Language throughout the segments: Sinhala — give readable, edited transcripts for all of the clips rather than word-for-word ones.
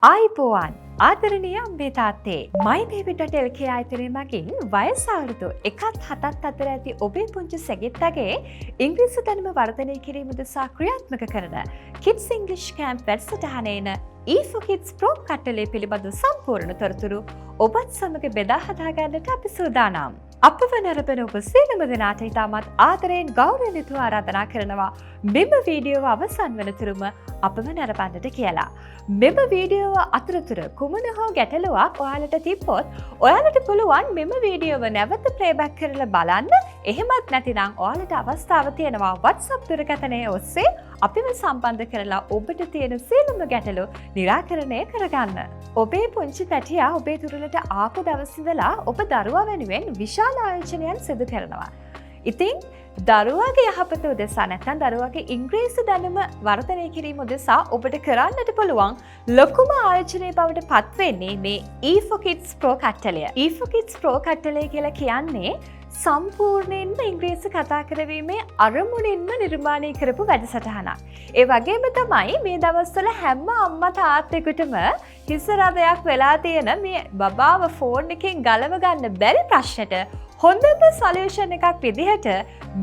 ආයිබෝවන් ආදරණීය අම්බේ තාත්තේ mybaby.lk ආයතනය මගින් වයස අවුරුදු 1-7 අතර ඇති ඔබේ පුංචි සැගිත්තගේ ඉංග්‍රීසි දැනුම වර්ධනය කිරීම උදෙසා ක්‍රියාත්මක කරන Kids English Camp වැඩසටහනේන E4Kids Pro කට්ටලේ පිළිබඳ සම්පූර්ණ තොරතුරු ඔබත් සමග බෙදා හදා ගන්නට අපි සූදානම්. අපව නරඹන ඔබ සියලුම දෙනාට ඉතාමත් ආදරයෙන් ගෞරවයෙන් යුතුව ආරාධනා කරනවා මෙම වීඩියෝව අවසන් වනතුරුම අපව නරඹන්නට කියලා. මෙම වීඩියෝව අතරතුර කුමන හෝ ගැටලුවක් ඔයාලට තිබ්බොත් ඔයාලට පුළුවන් මෙම වීඩියෝව නැවත ප්ලේබැක් කරලා බලන්න. එහෙමත් නැතිනම් ඔයාලට අවස්ථාව තියෙනවා WhatsApp දුරකථනය ඔස්සේ අපිව සම්බන්ධ කරලා ඔබට තියෙන සියලුම ගැටලු निराකරණය කරගන්න. ඔබේ පුංචි පැටියා ඔබේ දුරලට ආපු දවස් ඉඳලා ඔබ දරුවා වෙනුවෙන් විශාල ආයෝජනයන් සිදු කරනවා. ඉතින් දරුවාගේ යහපත උදෙසා නැත්නම් දරුවාගේ ඉංග්‍රීසි දැනුම වර්ධනය කිරීම උදෙසා ඔබට කරන්නට පුළුවන් ලොකුම ආයෝජනය බවට පත් වෙන්නේ මේ E4Kids Pro කට්ටලය. E4Kids Pro කට්ටලය කියලා කියන්නේ සම්පූර්ණයෙන්ම ඉංග්‍රීසි කතා කරවීමේ අරමුණින්ම නිර්මාණය කරපු වැඩසටහනක්. ඒ වගේම තමයි මේ දවස්වල හැම අම්මා තාත්තෙකුටම හිස රදයක් වෙලා තියෙන මේ බබාව ෆෝන් එකෙන් ගලව ගන්න බැරි ප්‍රශ්නෙට හොඳම සොලියුෂන් එකක් විදිහට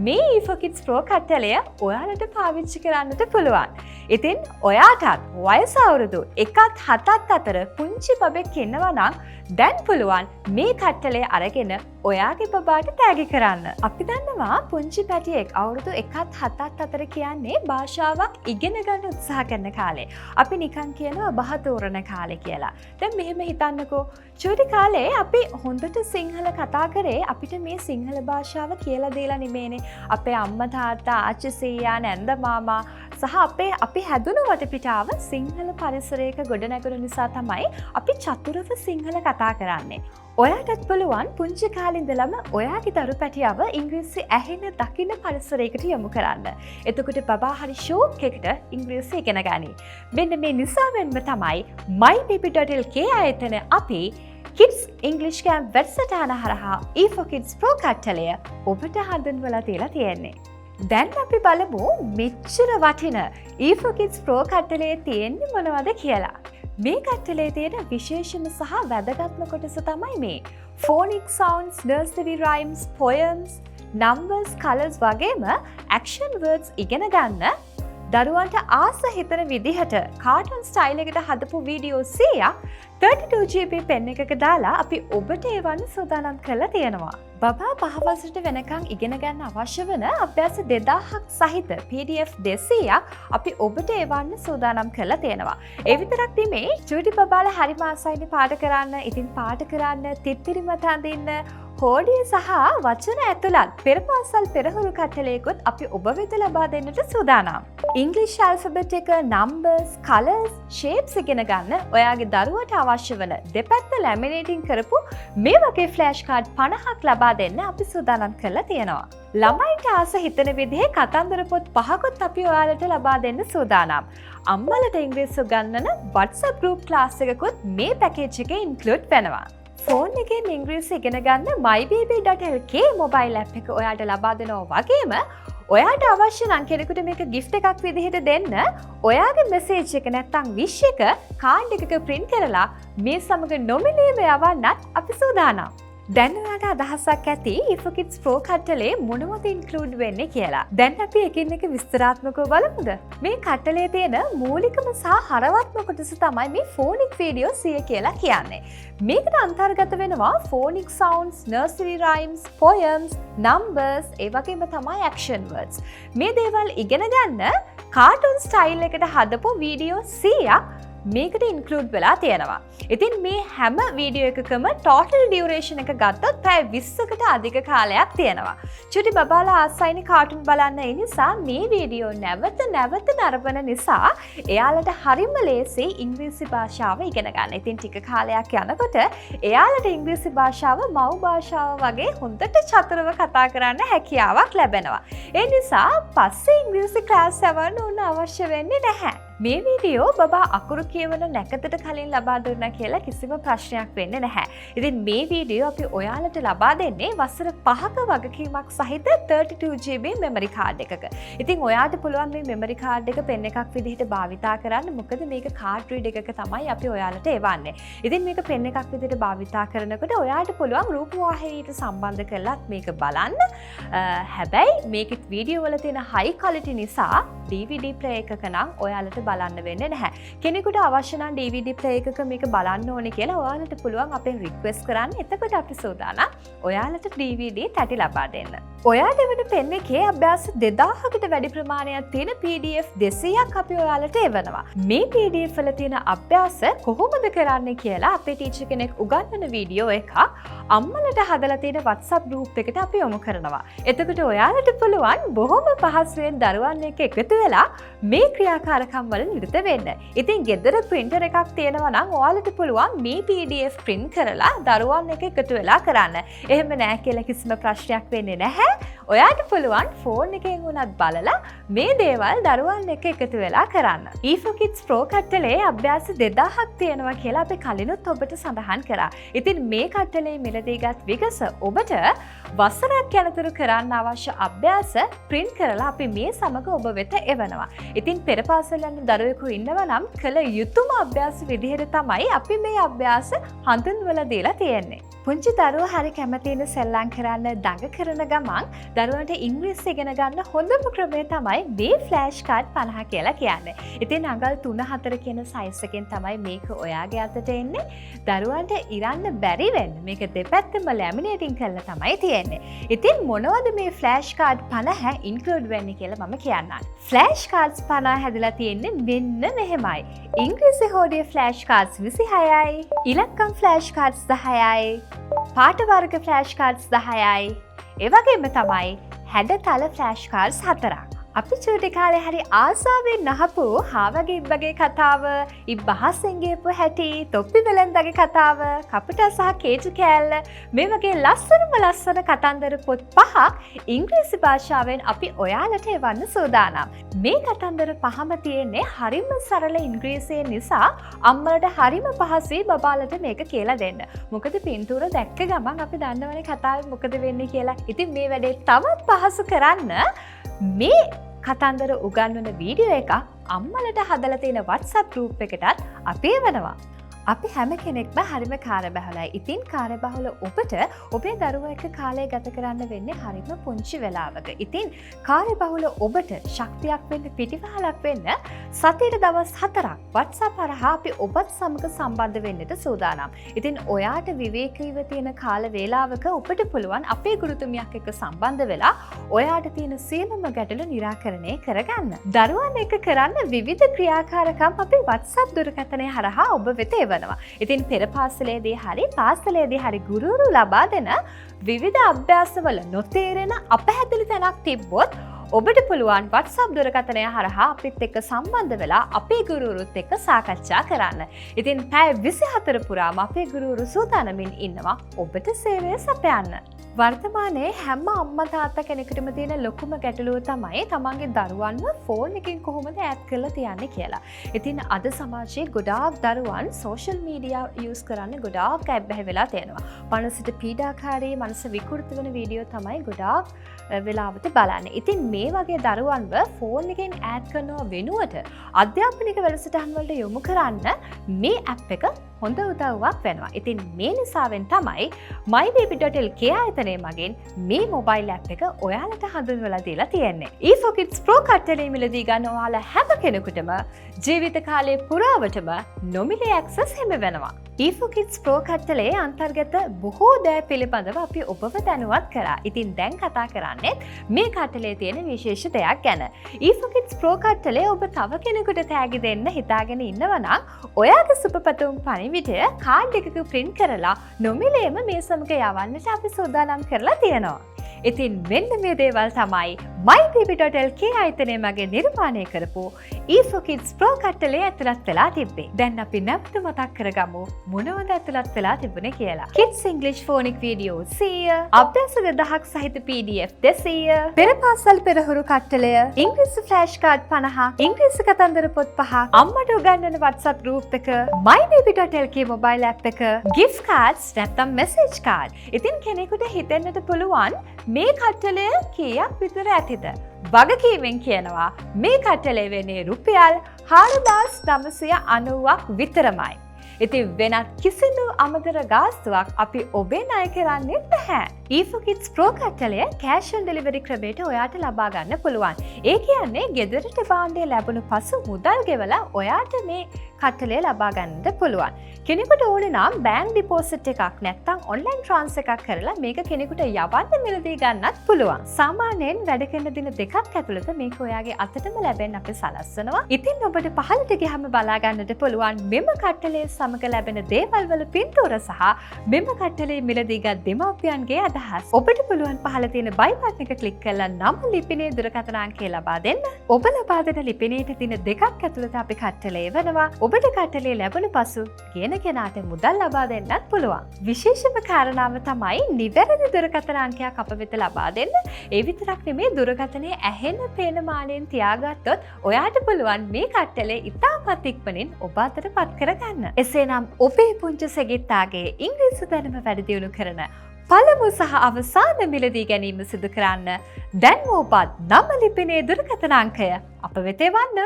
මේ E4Kids Pro කට්ටලය ඔයාලට පාවිච්චි කරන්නට පුළුවන්. ඉතින් ඔයාටත් වයස අවුරුදු 1-7 අතර පුංචි බබෙක් ඉන්නවා නම් දැන් පුළුවන් මේ කට්ටලය අරගෙන ඔයාගේ බබාට තෑගි කරන්න. අපි දන්නවා පුංචි පැටියෙක් අවුරුදු 1-7 අතර කියන්නේ භාෂාවක් ඉගෙන ගන්න උත්සාහ කරන කාලේ. අපි නිකන් කියනවා බහ තෝරන කාලේ කියලා. දැන් මෙහෙම හිතන්නකෝ චූටි කාලේ අපි හොඳට සිංහල කතා කරේ අපිට මේ සිංහල භාෂාව කියලා දීලා නෙමෙයිනේ. අපේ අම්මා තාත්තා ආච්චි සීයා නැන්ද මාමා සහ අපි හැදුණු වටපිටාව සිංහල පරිසරයක ගොඩනැගුණු නිසා තමයි අපි චතුරව සිංහල කතා කරන්නේ. ඔයාටත් පුළුවන් පුංචි කාලේ ඉඳලම ඔයාගේ දරු පැටියව ඉංග්‍රීසි ඇහෙන දකින පරිසරයකට යොමු කරන්න. එතකොට බබා හරි ෂෝක් එකකට ඉංග්‍රීසි ඉගෙන ගනි. මෙන්න මේ නිසාවෙන්ම තමයි mybaby.lk ආයතන අපි Kids English Camp වැඩසටහන හරහා E4Kids Pro කට්ටලය ඔබට හඳුන්වලා තියලා තියෙන්නේ. දැන් අපි බලමු මෙච්චර වටින E4Kids Pro කට්ටලේ තියෙන්නේ මොනවද කියලා. මේ කට්ටලේ තියෙන විශේෂම සහ වැදගත්ම කොටස තමයි මේ phonic sounds, nursery rhymes, poems, numbers, colors වගේම action words ඉගෙන ගන්න දරුවන්ට ආස හිතන විදිහට කාටුන් ස්ටයිල් එකට හදපු වීඩියෝ 100ක් 32GB පෙන් එකක දාලා අපි ඔබට ඒවන්න සූදානම් කරලා තියෙනවා. බබා 5 වසරට වෙනකන් ඉගෙන ගන්න අවශ්‍ය වන අභ්‍යාස 2000ක් සහිත PDF 200ක් අපි ඔබට ඒවන්න සූදානම් කරලා තියෙනවා. ඒ විතරක් නෙමෙයි චූටි බබාලා හරිම ආසයිනේ පාඩ කරන්න, ඉතින් පාඩ කරන්න, තිත්තිරිමත අඳින්න, හෝඩිය සහ වචන ඇතුළත් පෙරපාසල් පෙරහුරු කට්ටලයකුත් අපි ඔබ වෙත ලබා දෙන්නට සූදානම්. English alphabet එක, numbers, colors, shapes ඉගෙන ගන්න ඔයාගේ දරුවට අවශ්‍ය වන දෙපැත්ත ලැමිනේටින් කරපු මේ වගේ ෆ්ලෑෂ් කාඩ් 50ක් ලබා දෙන්න අපි සූදානම් කරලා තියෙනවා. ළමයින්ට ආස හිතන විදිහේ කතන්දර පොත් 5කුත් අපි ඔයාලට ලබා දෙන්න සූදානම්. අම්මලට ඉංග්‍රීසි උගන්වන WhatsApp group class එකකුත් මේ පැකේජ් එකේ ඉන්ක්ලූඩ් වෙනවා. ෆෝන් එකෙන් ඉංග්‍රීසි ඉගෙන ගන්න mybaby.lk මොබයිල් ඇප් එක ඔයාට ලබා දෙනවා වගේම ඔයාට අවශ්‍ය නම් කෙනෙකුට මේක gift එකක් විදිහට දෙන්න ඔයාගේ message එක නැත්නම් wish එක කාඩ් එකක print කරලා මේ සමග නොමිලේම යවන්නත් අපි සූදානම්. දැන් ඔයාට අදහසක් ඇති E4Kids Pro කට්ටලේ මොනවද ඉන්ක්ලූඩ් වෙන්නේ කියලා. දැන් අපි එකින් එක විස්තරාත්මකව බලමුද? මේ කට්ටලේ තියෙන මූලිකම සහ හරවත්ම කොටස තමයි මේ phonic video 100 කියලා කියන්නේ. මේකට අන්තර්ගත වෙනවා phonic sounds, nursery rhymes, poems, numbers, ඒ වගේම තමයි action words. මේ දේවල් ඉගෙන ගන්න කාටුන් ස්ටයිල් එකට හදපු වීඩියෝ 100ක් මේකට ඉන්ක්ලූඩ් වෙලා තියෙනවා. ඉතින් මේ හැම වීඩියෝ එකකම ටෝටල් ඩියුරේෂන් එක ගත්තොත් පැය 20කට අධික කාලයක් තියෙනවා. චුටි බබාලා ආසයිනේ කාටුන් බලන්න ඒ නිසා මේ වීඩියෝ නැවත නරඹන නිසා එයාලට හරිම ලේසි ඉංග්‍රීසි භාෂාව ඉගෙන ගන්න. ඉතින් ටික කාලයක් යනකොට එයාලට ඉංග්‍රීසි භාෂාව මව් භාෂාව වගේ හොඳට චතුරව කතා කරන්න හැකියාවක් ලැබෙනවා. ඒ නිසා පස්සේ ඉංග්‍රීසි ක්ලාස් යවන්න ඕන අවශ්‍ය වෙන්නේ නැහැ. මේ වීඩියෝ බබා අකුරු කියවන නැකතට කලින් ලබා දුන්නා කියලා කිසිම ප්‍රශ්නයක් වෙන්නේ නැහැ. ඉතින් මේ වීඩියෝ අපි ඔයාලට ලබා දෙන්නේ වසර 5ක වගකීමක් සහිත 32GB මෙමරි කාඩ් එකක. ඉතින් ඔයාට පුළුවන් මේ මෙමරි කාඩ් එක පෙන් එකක් විදිහට භාවිතා කරන්න. මොකද මේක කාඩ් රීඩ් එකක තමයි අපි ඔයාලට එවන්නේ. ඉතින් මේක පෙන් එකක් විදිහට භාවිතා කරනකොට ඔයාට පුළුවන් රූපවාහිනියට සම්බන්ධ කරලත් මේක බලන්න. හැබැයි මේකේ වීඩියෝ වල තියෙන high quality නිසා DVD player එකක නම් ඔයාලට බලන්න වෙන්නේ නැහැ. කෙනෙකුට අවශ්‍ය නම් DVD player එකක මේක බලන්න ඕනේ කියලා ඔයාලට පුළුවන් අපෙන් රික්වෙස්ට් කරන්න. එතකොට අපි සූදානම් ඔයාලට DVD තැටි ලබා දෙන්න. ඔයාට වෙන පෙන් එකේ අභ්‍යාස 2000කට වැඩි ප්‍රමාණයක් තියෙන PDF 200ක් අපි ඔයාලට එවනවා. මේ PDF වල තියෙන අභ්‍යාස කොහොමද කරන්නේ කියලා අපේ ටීචර් කෙනෙක් උගන්වන වීඩියෝ එකක් අම්මලට හදලා තියෙන WhatsApp group එකට අපි යොමු කරනවා. එතකොට ඔයාලට පුළුවන් බොහොම පහසුවෙන් දරුවන් එක්ක එකතු වෙලා මේ ක්‍රියාකාරකම් වල නිරත වෙන්න. ඉතින් ගෙදර printer එකක් තියෙනවා නම් ඔයාලට පුළුවන් මේ PDF print කරලා දරුවන් එක්ක එකතු වෙලා කරන්න. එහෙම නැහැ කියලා කිසිම ප්‍රශ්නයක් වෙන්නේ නැහැ. ඔයාට පුළුවන් ෆෝන් එකෙන් උනත් බලලා මේ දේවල් දරුවන් එක්ක එකතු වෙලා කරන්න. E4Kids Pro කට්ටලේ අභ්‍යාස 2000ක් තියෙනවා කියලා අපි කලිනුත් ඔබට සඳහන් කරා. ඉතින් මේ කට්ටලේ මිලදීගත් විගස ඔබට වසරක් යනතුරු කරන්න අවශ්‍ය අභ්‍යාස print කරලා අපි මේ සමග ඔබ වෙත එවනවා. ඉතින් පෙර පාසල් යන දරුවෙකු ඉන්නවා නම් කළ යුතුම අභ්‍යාස විදිහට තමයි අපි මේ අභ්‍යාස හඳුන්වලා දීලා තියෙන්නේ. පුංචි දරුවෝ හරි කැමතින සෙල්ලම් කරන්න දඟ කරන ගමන් දරුවන්ට ඉංග්‍රීසි ඉගෙන ගන්න හොඳම ක්‍රමය තමයි මේ ෆ්ලෑෂ් කාඩ් 50 කියලා කියන්නේ. ඉතින් අඟල් 3-4 කියන සයිස් එකෙන් තමයි මේක ඔයාගේ අතට එන්නේ. දරුවන්ට ඉරන්න බැරි වෙන්න මේක දෙපැත්තම ලැමිනේටින් කරලා තමයි තියෙන්නේ. ඉතින් මොනවද මේ ෆ්ලෑෂ් කාඩ් 50 ඉන්ක්ලූඩ් වෙන්නේ කියලා මම කියන්නම්. ෆ්ලෑෂ් කාඩ්ස් 50 හැදලා තියෙන්නේ මෙන්න මෙහෙමයි. ඉංග්‍රීසි හෝඩිය ෆ්ලෑෂ් කාඩ්ස් 26යි. ඉලක්කම් ෆ්ලෑෂ් කාඩ්ස් 10යි. පාට වර්ග ෆ්ලෑෂ් කාඩ්ස් 10යි. ඒ වගේම තමයි හැඩතල ෆ්ලෑෂ් කාඩ්ස් 4ක්. අපි චූටි කාලේ හරි ආසාවෙන් නහපු හාවගේ ඉබ්බගේ කතාව, ඉබ්බහසෙන් ගියපු හැටි, තොප්පි වෙලෙන්දගේ කතාව, කපුටා සහ කේතු කෑල්ල මේ වගේ ලස්සන කතන්දර පොත් 5ක් ඉංග්‍රීසි භාෂාවෙන් අපි ඔයාලට එවන්න සූදානම්. මේ කතන්දර 5ම තියෙන්නේ හරිම සරල ඉංග්‍රීසිය නිසා අම්මලට හරිම පහසුයි බබාලට මේක කියලා දෙන්න. මොකද පින්තූර දැක්ක ගමන් අපි දන්නවනේ කතාවේ මොකද වෙන්නේ කියලා. ඉතින් මේ වැඩේ තවත් පහසු කරන්න මේ කතන්දර උගන්වන වීඩියෝ එක අම්මලට හදලා තියෙන WhatsApp group එකටත් අපි එවනවා. අපි හැම කෙනෙක්ම හරිම කාර්යබහුලයි. ඉතින් කාර්යබහුල ඔබට ඔබේ දරුවා එක්ක කාලය ගත කරන්න වෙන්නේ හරිම පුංචි වෙලාවක. ඉතින් කාර්යබහුල ඔබට ශක්තියක් වෙන්න පිටිවහලක් වෙන්න සතියේ දවස් 4ක් WhatsApp හරහා අපි ඔබත් සමග සම්බන්ධ වෙන්නට සූදානම්. ඉතින් ඔයාට විවේකීව තියෙන කාල වේලාවක ඔබට පුළුවන් අපේ ගුරුතුමියක් එක්ක සම්බන්ධ වෙලා ඔයාට තියෙන සියලුම ගැටලු निराකරණය කරගන්න. දරුවන් එක්ක කරන්න විවිධ ක්‍රියාකාරකම් අපි WhatsApp දුරකථනය හරහා ඔබ වෙත එවනවා. ඉතින් පෙර පාසලේදී හරි පාසලේදී හරි ගුරුවරු ලබා දෙන විවිධ අභ්‍යාසවල නොතේරෙන අපැහැදිලි තැනක් තිබ්බොත් ඔබට පුළුවන් WhatsApp දුරකථනය හරහා අපිත් එක්ක සම්බන්ධ වෙලා අපේ ගුරුවරුත් එක්ක සාකච්ඡා කරන්න. ඉතින් පැය 24 පුරාම අපේ ගුරුවරු සූදානමින් ඉන්නවා ඔබට සේවය සපයන්න. වර්තමානයේ හැම අම්මා තාත්තා කෙනෙකුටම තියෙන ලොකුම ගැටලුව තමයි තමන්ගේ දරුවන්ව ෆෝන් එකෙන් කොහොමද ඈඩ් කරලා තියන්නේ කියලා. ඉතින් අද සමාජයේ ගොඩාක් දරුවන් සෝෂල් මීඩියා යූස් කරන්න ගොඩාක් ඇබ්බැහි වෙලා තියෙනවා. මනසට පීඩාකාරී මනස විකෘති වෙන වීඩියෝ තමයි ගොඩාක් වෙලාවට බලන්නේ. ඉතින් මේ වගේ දරුවන්ව ෆෝන් එකෙන් ඈඩ් කරනව වෙනුවට අධ්‍යාපනික වැඩසටහන් වලට යොමු කරන්න මේ ඇප් එක හොඳ උදව්වක් වෙනවා. ඉතින් මේ නිසාවෙන් තමයි mybaby.lk ආයතනය මගින් මේ මොබයිල් ඇප් එක ඔයාලට හඳුන්වලා දීලා තියෙන්නේ. E4Kids Pro කට්ටලේ මිලදී ගන්න ඔයාලා හැම කෙනෙකුටම ජීවිත කාලය පුරාවටම නොමිලේ ඇක්සස් හිමි වෙනවා. E4Kids Pro කට්ටලේ අන්තර්ගත බොහෝ දෑ පිළිබඳව අපි ඔබව දැනුවත් කරා. ඉතින් දැන් කතා කරන්නේ මේ කට්ටලේ තියෙන විශේෂ දෙයක් ගැන. E4Kids Pro කට්ටලේ ඔබ තව කෙනෙකුට තෑගි දෙන්න හිතාගෙන ඉන්නවා නම් ඔයාගේ සුබපැතුම් පණිවිඩය කාඩ් එකක print කරලා නොමිලේම මේ සමග යවන්නට අපි සූදානම් කරලා තියෙනවා. ඉතින් මෙන්න මේ දේවල් තමයි mybaby.lk ආයතනය මගේ නිර්මාණය කරපු E4Kids Pro කට්ටලේ ඇතුළත් වෙලා තිබ්බේ. දැන් අපි නැවත මතක් කරගමු මොනවද ඇතුළත් වෙලා තිබුණේ කියලා. Kids English phonic video 100, අභ්‍යාස 2000ක් සහිත PDF 200, පෙර පාසල් පෙරහුරු කට්ටලය, ඉංග්‍රීසි ෆ්ලෑෂ් කාඩ් 50ක්, ඉංග්‍රීසි කතන්දර පොත් 5ක්, අම්මට උගන්වන WhatsApp group එක, mybaby.lk mobile app එක, gift cards නැත්නම් message card. ඉතින් කෙනෙකුට හිතෙන්නට පුළුවන් මේ කට්ටලය කීයක් විතර ඇතිද? වගකීමෙන් කියනවා මේ කට්ටලේ වෙන්නේ රුපියල් 4990ක් විතරමයි. ඉතින් වෙනත් කිසිදු අමතර ගාස්තුවක් අපි ඔබේ ණය කරන්නේ නැහැ. E4Kids Pro කට්ටලය cash on delivery ක්‍රමයට ඔයාට ලබා ගන්න පුළුවන්. ඒ කියන්නේ ගෙදරට භාණ්ඩය ලැබුණු පසු මුදල් ගෙවලා ඔයාට මේ කට්ටලය ලබා ගන්නට පුළුවන්. කෙනෙකුට ඕනේ නම් බෑන්ක් ඩිපොසිට් එකක් නැත්නම් ඔන්ලයින් ට්‍රාන්ස්ෆර් එකක් කරලා මේක කෙනෙකුට යවන්න මිලදී ගන්නත් පුළුවන්. සාමාන්‍යයෙන් වැඩ කරන දින දෙකක් ඇතුළත මේක ඔයාගේ අතටම ලැබෙන්න අපි සලස්වනවා. ඉතින් ඔබට පහළට ගියහම බලා ගන්නට පුළුවන් මෙම කට්ටලේ සමග ලැබෙන දේවල් වල පින්තූර සහ මෙම කට්ටලේ මිලදීගත් දෙමාපියන්ගේ අදහස්. ඔබට පුළුවන් පහළ තියෙන buy button එක ක්ලික් කරලා නම ලිපිනේ දුරකථන අංකය ලබා දෙන්න. ඔබ ලබා දෙන ලිපිනේට දින දෙකක් ඇතුළත අපි කට්ටලේ එවනවා. ඔබට කට්ටලේ ලැබුණ පසු කියන කෙනාට මුදල් ලබා දෙන්නත් පුළුවන්. විශේෂම කාරණාව තමයි නිවැරදි දුරකථන අංකයක් අප වෙත ලබා දෙන්න. ඒ විතරක් නෙමේ දුරකථනයේ ඇහෙන පේන මානෙන් තියාගත්තොත් ඔයාට පුළුවන් මේ කට්ටලේ ඉතාමත් ඉක්මනින් ඔබ අතට පත් කරගන්න. එසේනම් ඔබේ පුංචි සෙගිත්තාගේ ඉංග්‍රීසි දැනුම වැඩි දියුණු කරන පළමු සහ අවසාන මිලදී ගැනීම සිදු කරන්න දැන්ම ඔබත් නම ලිපිනේ දුරකථන අංකය අප වෙත එවන්න.